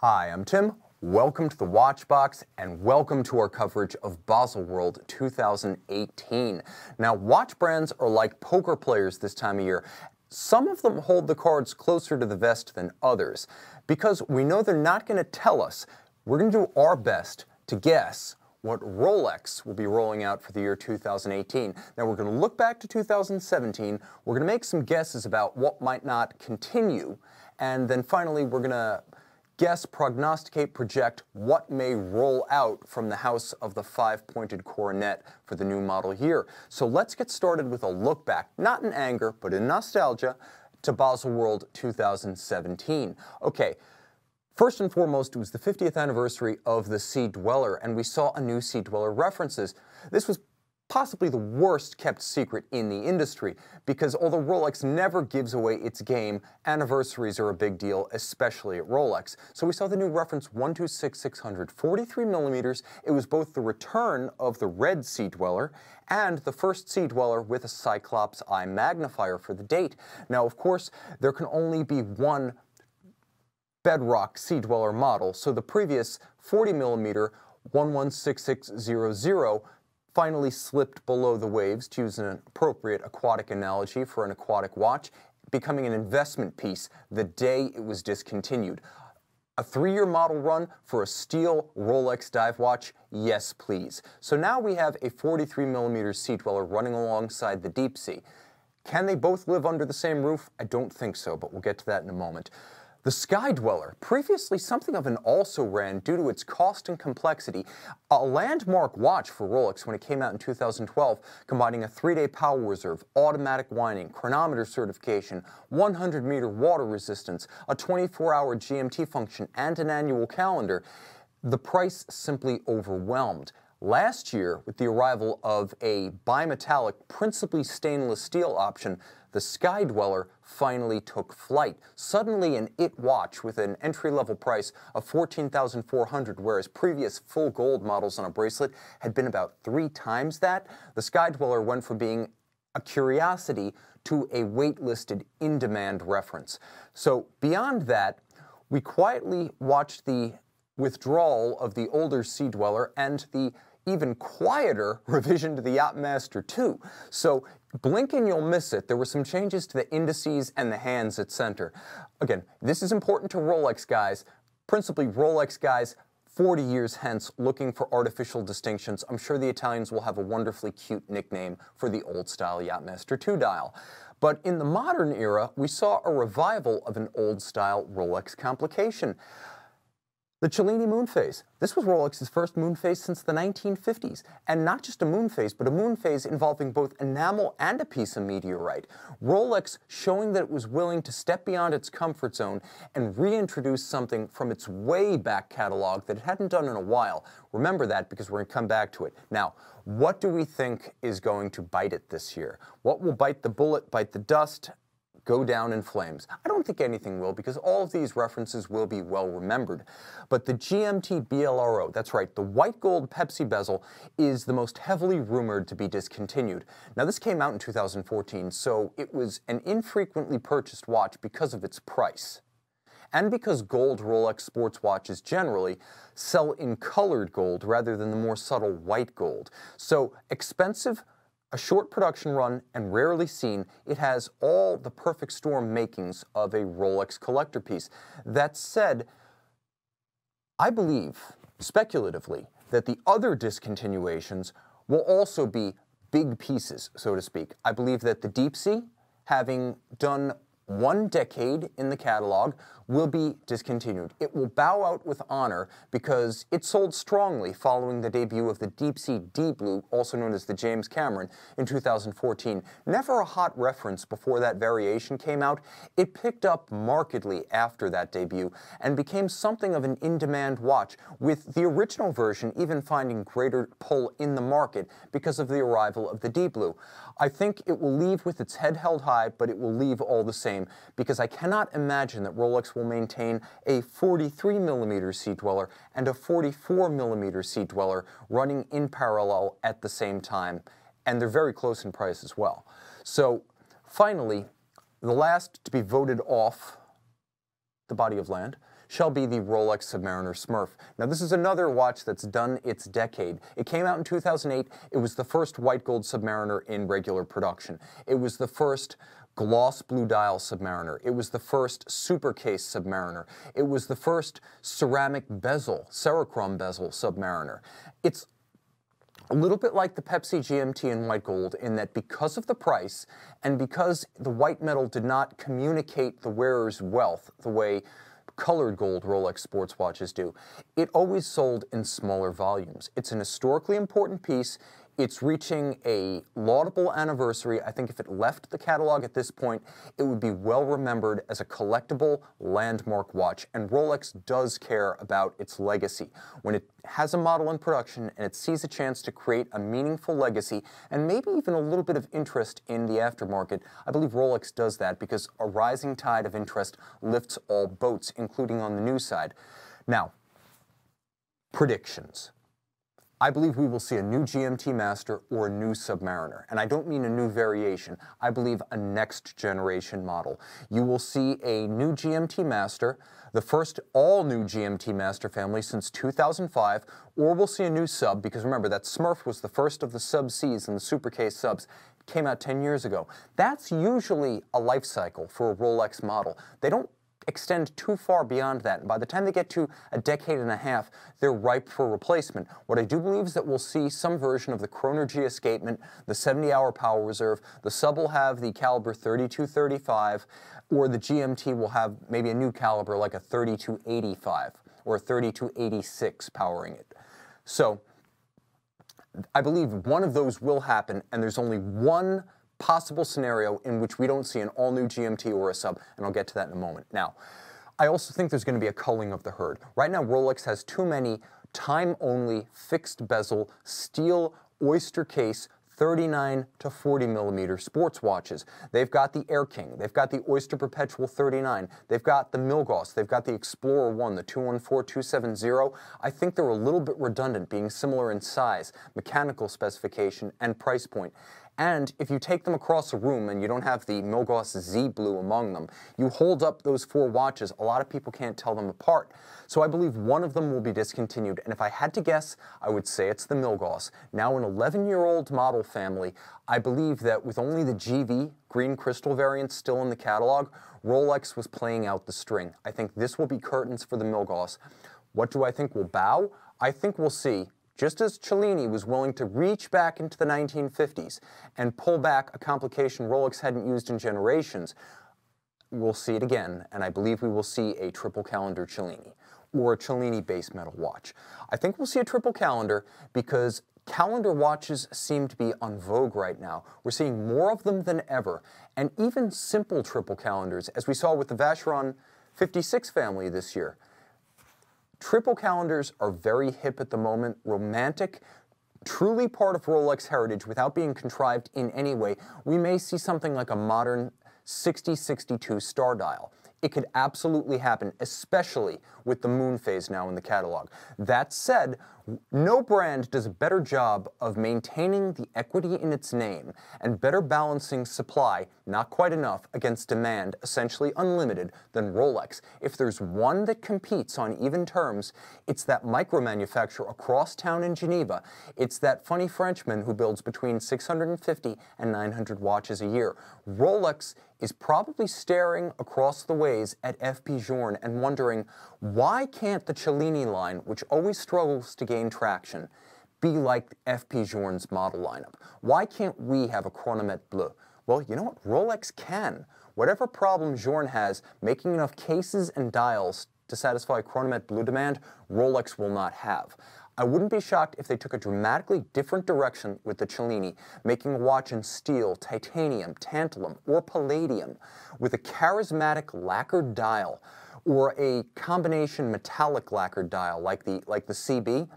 Hi, I'm Tim. Welcome to the Watch Box and welcome to our coverage of Baselworld 2018. Now, watch brands are like poker players this time of year. Some of them hold the cards closer to the vest than others. Because we know they're not going to tell us, we're going to do our best to guess what Rolex will be rolling out for the year 2018. Now, we're going to look back to 2017, we're going to make some guesses about what might not continue, and then finally we're going to guess, prognosticate, project what may roll out from the house of the five-pointed coronet for the new model year. So let's get started with a look back, not in anger, but in nostalgia, to Baselworld 2017. Okay, first and foremost, it was the 50th anniversary of the Sky-Dweller, and we saw a new Sky-Dweller references. This was possibly the worst kept secret in the industry, because although Rolex never gives away its game, anniversaries are a big deal, especially at Rolex. So we saw the new reference 126-600, 43 millimeters. It was both the return of the red Sky-Dweller and the first Sky-Dweller with a Cyclops eye magnifier for the date. Now, of course, there can only be one bedrock Sky-Dweller model, so the previous 40 millimeter 116600 finally slipped below the waves, to use an appropriate aquatic analogy for an aquatic watch, becoming an investment piece the day it was discontinued. A 3-year model run for a steel Rolex dive watch? Yes, please. So now we have a 43 millimeter Sky-Dweller running alongside the Deepsea. Can they both live under the same roof? I don't think so, but we'll get to that in a moment. The Sky-Dweller, previously something of an also-ran due to its cost and complexity, a landmark watch for Rolex when it came out in 2012, combining a 3-day power reserve, automatic winding, chronometer certification, 100-meter water resistance, a 24-hour GMT function, and an annual calendar. The price simply overwhelmed. Last year, with the arrival of a bimetallic, principally stainless steel option, the Sky-Dweller finally took flight. Suddenly an IT watch with an entry-level price of $14,400, whereas previous full gold models on a bracelet had been about 3 times that. The Sky-Dweller went from being a curiosity to a waitlisted in-demand reference. So beyond that, we quietly watched the withdrawal of the older Sky-Dweller and the even quieter revision to the Yacht-Master II. So blink and you'll miss it. There were some changes to the indices and the hands at center. Again, this is important to Rolex guys, principally Rolex guys 40 years hence looking for artificial distinctions. I'm sure the Italians will have a wonderfully cute nickname for the old-style Yacht-Master II dial. But in the modern era, we saw a revival of an old-style Rolex complication. The Cellini Moonphase. This was Rolex's first moonphase since the 1950s, and not just a moonphase, but a moonphase involving both enamel and a piece of meteorite. Rolex showing that it was willing to step beyond its comfort zone and reintroduce something from its way back catalog that it hadn't done in a while. Remember that because we're going to come back to it. Now, what do we think is going to bite it this year? What will bite the bullet, bite the dust, go down in flames? I don't think anything will, because all of these references will be well remembered. But the GMT BLRO, that's right, the white gold Pepsi bezel, is the most heavily rumored to be discontinued. Now, this came out in 2014, so it was an infrequently purchased watch because of its price. And because gold Rolex sports watches generally sell in colored gold rather than the more subtle white gold. So expensive, a short production run, and rarely seen, it has all the perfect storm makings of a Rolex collector piece. That said, I believe, speculatively, that the other discontinuations will also be big pieces, so to speak. I believe that the Deepsea, having done 1 decade in the catalog, will be discontinued. It will bow out with honor because it sold strongly following the debut of the Deepsea Deep Blue, also known as the James Cameron, in 2014. Never a hot reference before that variation came out, it picked up markedly after that debut and became something of an in-demand watch, with the original version even finding greater pull in the market because of the arrival of the Deep Blue. I think it will leave with its head held high, but it will leave all the same, because I cannot imagine that Rolex will maintain a 43 millimeter Sky-Dweller and a 44 millimeter Sky-Dweller running in parallel at the same time, and they're very close in price as well. So finally, the last to be voted off the body of land, shall be the Rolex Submariner Smurf. Now this is another watch that's done its decade. It came out in 2008. It was the first white gold Submariner in regular production. It was the first gloss blue dial Submariner. It was the first super case Submariner. It was the first ceramic bezel, Cerachrom bezel Submariner. It's a little bit like the Pepsi GMT in white gold in that because of the price and because the white metal did not communicate the wearer's wealth the way colored gold Rolex sports watches do, it always sold in smaller volumes. It's an historically important piece. It's reaching a laudable anniversary. I think if it left the catalog at this point, it would be well remembered as a collectible landmark watch, and Rolex does care about its legacy. When it has a model in production and it sees a chance to create a meaningful legacy and maybe even a little bit of interest in the aftermarket, I believe Rolex does that because a rising tide of interest lifts all boats, including on the new side. Now, predictions. I believe we will see a new GMT Master or a new Submariner. And I don't mean a new variation. I believe a next generation model. You will see a new GMT Master, the first all-new GMT Master family since 2005, or we'll see a new sub, because remember that Smurf was the first of the sub-Cs and the super case subs. It came out 10 years ago. That's usually a life cycle for a Rolex model. They don't extend too far beyond that. And by the time they get to a decade and a half, they're ripe for replacement. What I do believe is that we'll see some version of the Chroner G escapement, the 70-hour power reserve. The sub will have the caliber 3235, or the GMT will have maybe a new caliber like a 3285 or a 3286 powering it. So I believe one of those will happen, and there's only one possible scenario in which we don't see an all-new GMT or a sub, and I'll get to that in a moment. Now, I also think there's going to be a culling of the herd. Right now, Rolex has too many time-only, fixed bezel, steel, oyster case, 39 to 40 millimeter sports watches. They've got the Air King, they've got the Oyster Perpetual 39, they've got the Milgauss, they've got the Explorer 1, the 214-270. I think they're a little bit redundant, being similar in size, mechanical specification, and price point. And if you take them across a room and you don't have the Milgauss Z Blue among them, you hold up those four watches, a lot of people can't tell them apart. So I believe one of them will be discontinued, and if I had to guess, I would say it's the Milgauss. Now an 11-year-old model family, I believe that with only the GV, green crystal variant, still in the catalog, Rolex was playing out the string. I think this will be curtains for the Milgauss. What do I think will bow? I think we'll see, just as Cellini was willing to reach back into the 1950s and pull back a complication Rolex hadn't used in generations, we'll see it again, and I believe we will see a triple calendar Cellini, or a Cellini base metal watch. I think we'll see a triple calendar because calendar watches seem to be en vogue right now. We're seeing more of them than ever, and even simple triple calendars, as we saw with the Vacheron 56 family this year. Triple calendars are very hip at the moment, romantic, truly part of Rolex heritage without being contrived in any way. We may see something like a modern 6062 star dial. It could absolutely happen, especially with the Moonphase now in the catalog. That said, no brand does a better job of maintaining the equity in its name and better balancing supply, not quite enough, against demand, essentially unlimited, than Rolex. If there's one that competes on even terms, it's that micro-manufacturer across town in Geneva. It's that funny Frenchman who builds between 650 and 900 watches a year. Rolex is probably staring across the ways at FP Journe and wondering, why can't the Cellini line, which always struggles to gain traction, be like FP Journe's model lineup? Why can't we have a Chronomètre Bleu? Well, you know what? Rolex can. Whatever problem Journe has making enough cases and dials to satisfy Chronomètre Bleu demand, Rolex will not have. I wouldn't be shocked if they took a dramatically different direction with the Cellini, making a watch in steel, titanium, tantalum, or palladium, with a charismatic lacquered dial, or a combination metallic lacquered dial like the CB.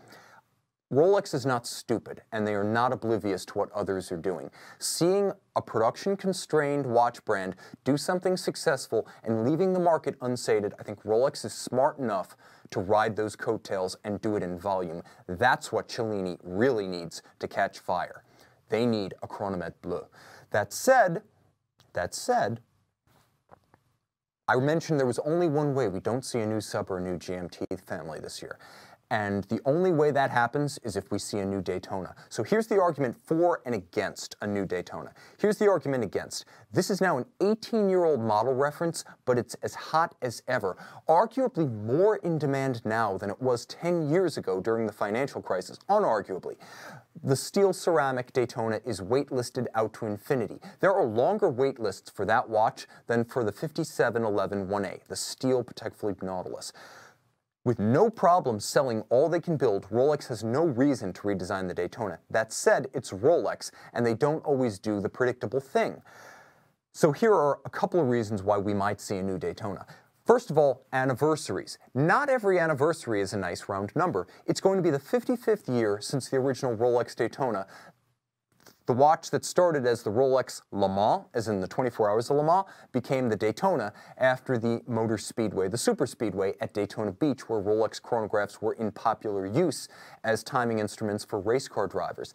Rolex is not stupid, and they are not oblivious to what others are doing. Seeing a production-constrained watch brand do something successful and leaving the market unsated, I think Rolex is smart enough to ride those coattails and do it in volume. That's what Cellini really needs to catch fire. They need a Chronomètre Bleu. That said, I mentioned there was only one way we don't see a new sub or a new GMT family this year. And the only way that happens is if we see a new Daytona. So here's the argument for and against a new Daytona. Here's the argument against. This is now an 18-year-old model reference, but it's as hot as ever. Arguably more in demand now than it was 10 years ago during the financial crisis, unarguably. The steel ceramic Daytona is waitlisted out to infinity. There are longer waitlists for that watch than for the 5711 1A, the steel Patek Philippe Nautilus. With no problem selling all they can build, Rolex has no reason to redesign the Daytona. That said, it's Rolex, and they don't always do the predictable thing. So here are a couple of reasons why we might see a new Daytona. First of all, anniversaries. Not every anniversary is a nice round number. It's going to be the 55th year since the original Rolex Daytona. The watch that started as the Rolex Le Mans, as in the 24 Hours of Le Mans, became the Daytona after the Motor Speedway, the Super Speedway at Daytona Beach, where Rolex chronographs were in popular use as timing instruments for race car drivers.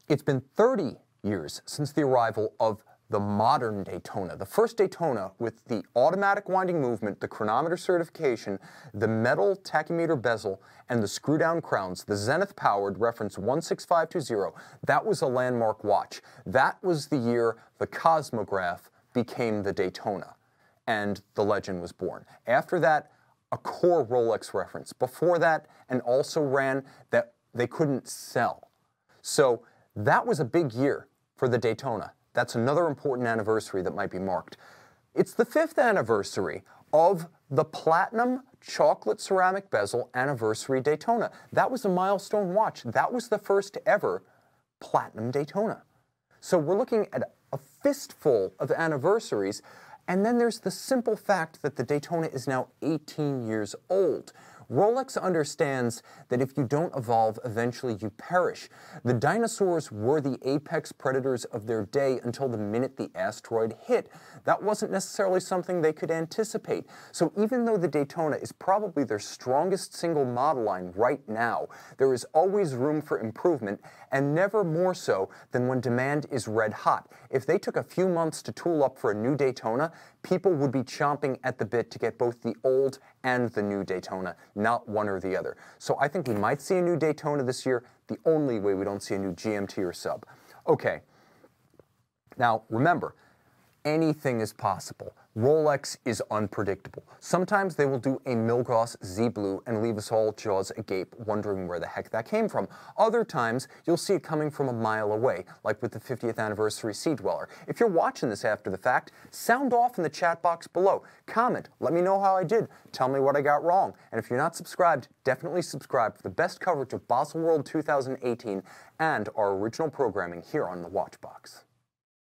It's been 30 years since the arrival of the modern Daytona, the first Daytona with the automatic winding movement, the chronometer certification, the metal tachymeter bezel, and the screw-down crowns, the Zenith-powered reference 16520. That was a landmark watch. That was the year the Cosmograph became the Daytona, and the legend was born. After that, a core Rolex reference. Before that, and also ran that they couldn't sell. So that was a big year for the Daytona. That's another important anniversary that might be marked. It's the 5th anniversary of the platinum chocolate ceramic bezel anniversary Daytona. That was a milestone watch. That was the first ever platinum Daytona. So we're looking at a fistful of anniversaries, and then there's the simple fact that the Daytona is now 18 years old. Rolex understands that if you don't evolve, eventually you perish. The dinosaurs were the apex predators of their day until the minute the asteroid hit. That wasn't necessarily something they could anticipate. So even though the Daytona is probably their strongest single model line right now, there is always room for improvement, and never more so than when demand is red hot. If they took a few months to tool up for a new Daytona, people would be chomping at the bit to get both the old and the new Daytona, not one or the other. So I think we might see a new Daytona this year, the only way we don't see a new GMT or sub. Okay, now remember, anything is possible. Rolex is unpredictable. Sometimes they will do a Milgauss Z Blue and leave us all jaws agape, wondering where the heck that came from. Other times, you'll see it coming from a mile away, like with the 50th anniversary Sea-Dweller. If you're watching this after the fact, sound off in the chat box below. Comment, let me know how I did, tell me what I got wrong. And if you're not subscribed, definitely subscribe for the best coverage of Baselworld 2018 and our original programming here on the Watchbox.